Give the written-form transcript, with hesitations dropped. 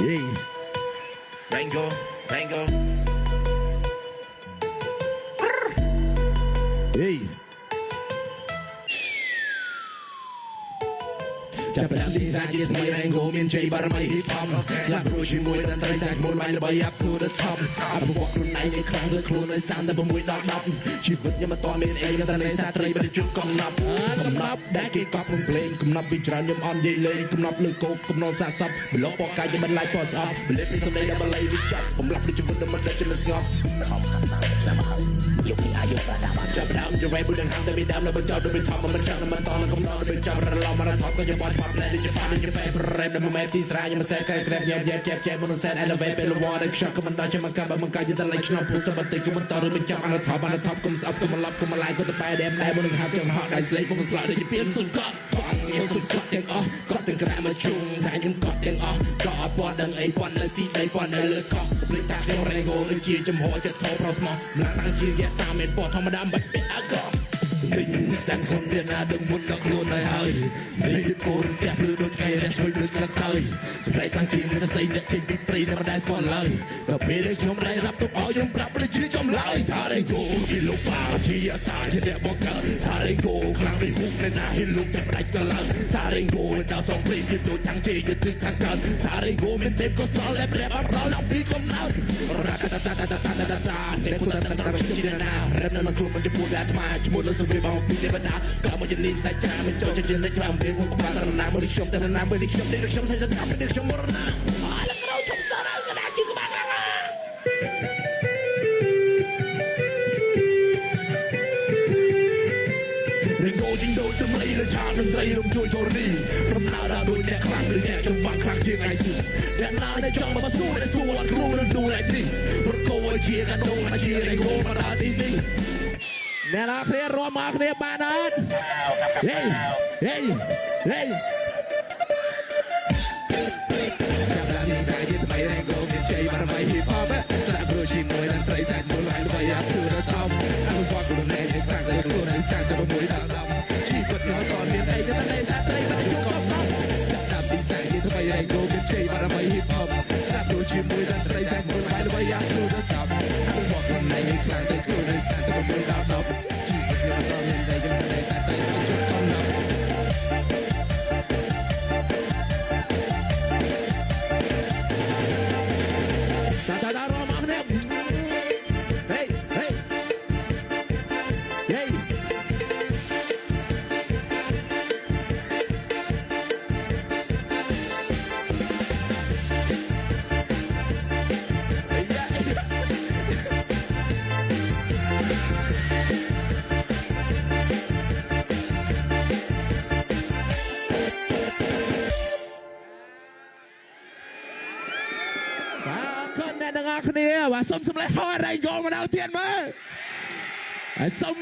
Hey, Rango, Rango. Hey. ចាប់ផ្ដើមទីសាជាថ្មីរ៉េងហ្គោមានជ័យបារមីហ៊ីផំស្លាប់រួចជាមួយតន្ត្រីសាច់មុនមកល្បីអាប់ទូទៅថប់អភិវឌ្ឍខ្លួនឯងឲ្យខ្លាំងដូចខ្លួនឲ្យ36ដល់10ជីវិតខ្ញុំមិនតមានអីតែនៅសាត្រីមិនជួបកំណប់ដែលគេកប់ក្នុងភ្លេងកំណប់វិច្ច្រើនខ្ញុំអន់និយាយលេងកំណប់លើកោកកំណត់សាស័ព្ទប្លុកបកកាយខ្ញុំមិនឡាយប៉ស្អប់បលិតពីសម្ដីដល់បល័យវិចាត់បំលាប់ដូចជីវិតមិនដែលចិត្តស្ងប់យកពីអាយុបាដាបានចាប់ដើមយកវេបុលហាំតែពីដើមនៅបញ្ចប់ដូចធម្មមិនចាំមិនតនឹងកំណត់ដូចចាប់រលំមកថប់ក៏យកបាត់ផាប់លែដូចជាហ្វាដូចជាហ្វេប្រេបដល់មកទីស្រាខ្ញុំមិនសែកក្រែបញ៉ាំចេបមុនសែ elevate ពេលវ៉ាដូចខ្ចក់ក៏មិនដល់ចាំមកកាប់មកកាយទៅលេខឆ្នាំពុសបតិក៏មិនតឬមិនចាប់អានថប់គុំស្អប់គុំឡប់គុំឡាយក៏ទៅបែដែរដែរមុននឹងហាប់ចឹងហត់ដៃស្លេកពុកស្លាក់ដូចជាពៀនសុំកក់ខ្ញុំសុំកក់ទាំងអស់កក់ទាំងក្រែមកជុំតែខ្ញុំកក់ទាំងអស់កក់អត់ពណ៌ដឹងអីពណ៌នៅស៊ីដីពណ៌នៅលើកក់ភ្លេចថាខ្ញុំរ៉េងហ្គោដូចជាចំហចិត្តថោប្រុសស្មោះម្ល៉ាំងតាំងជារយៈ30មេតពណ៌ធម្មតាមិនពេកអកសម្លេងនេះសាំងខ្លួនរៀនណាដឹងមុនដល់ខ្លួនហើយសម្លេងគោរផ្ទះភ្លឺដូចថ្ងៃរះឆ្លុយដូចស្លឹកតើយសម្លេងខ្លាំងជាងសរសៃអ្នកចេញពីព្រៃតែមិនដែលស្គាល់ឡើយដល់ពេលដែលខ្ញុំរៃរាប់ទុកឲ្យខ្ញុំប្រាប់ប្រជាចំឡើយថារ៉េងហ្គោពីលោកប៉ាជាអាសាជាអ្នកបង្កើតថារ៉េងហ្គោខ្លាំងដូចហុកនៅណាហ៊ានលោកតែផ្ដាច់ទៅឡើងថារ៉េងហ្គោដល់សំព្រៃពីដូចខាងជេយទៅខាងកើតថារ៉េងហ្គោមានទេពកុសលដែលប្រាប់អត់ដល់ដល់ពីកំណើតរ៉ាតាតាតាតាតាតាអ្នកគូតាតាជាណារ៉ាប់នៅក្នុងខ្លួនមិនជាពូដែលអាត្មាជាមួយលើសវាបងពីទេវតាក៏មកជានេះសាច់ចាមិនចូលជានិច្ចច្រើនពេលមកក្បាលរណាមកខ្ញុំតែណាមកខ្ញុំតែខ្ញុំសាច់សកម្មតែខ្ញុំមរណាអើលក្រោយជុំសរកដាជាក្បាលខ្លាំងរេងហ្គោជីងដូចតម្លៃលើឆាតន្ត្រីរំជួយធរនីប្រំដើរដូចអ្នកខ្លាំងឬអ្នកចំបាំងខ្លាំងជាងឯស៊ីអ្នកណាដែលចង់មកស្ទូដែលស្ទូអត់គ្រូឬដូរឯនេះប្រកោជាកដោជារេងហ្គោមកដល់ទីនេះអ្នកណាគ្នារួមមកគ្នាបានអត់ហេហេហេចាប់ដល់ទីសាជាថ្មីរ៉េងហ្គោមានជ័យបារមីហ៊ីផបស្ដាប់រួចជាមួយតន្ត្រីសាច់មុនឡើងល្បីអាទូទៅថប់អនុវត្តខ្លួនឯងខ្លាំងតែខ្លួនឯងស្គាល់ទៅមួយដល់10ជីវិតខ្ញុំតមានអីក៏តែសាត្រីមិនជួបកំណត់ចាប់ដល់ទីសាជាថ្មីរ៉េងហ្គោមានជ័យបារមីហ៊ីផបស្ដាប់រួចជាមួយតន្ត្រីសាច់មុនឡើងល្បីអាទូទៅថប់អនុវត្តខ្លួនឯងខ្លាំងតែខ្លួនឯងស្គាល់ទៅមួយដល់10ជីវិតខ្ញុំតមានអីក៏តែសាត្រីមិនជួបកំណត់អ្នកទាំងអស់គ្នាបាទសូមសម្លេងហោះរ៉ៃហ្គោមកដល់ទៀតមើលហើយសូម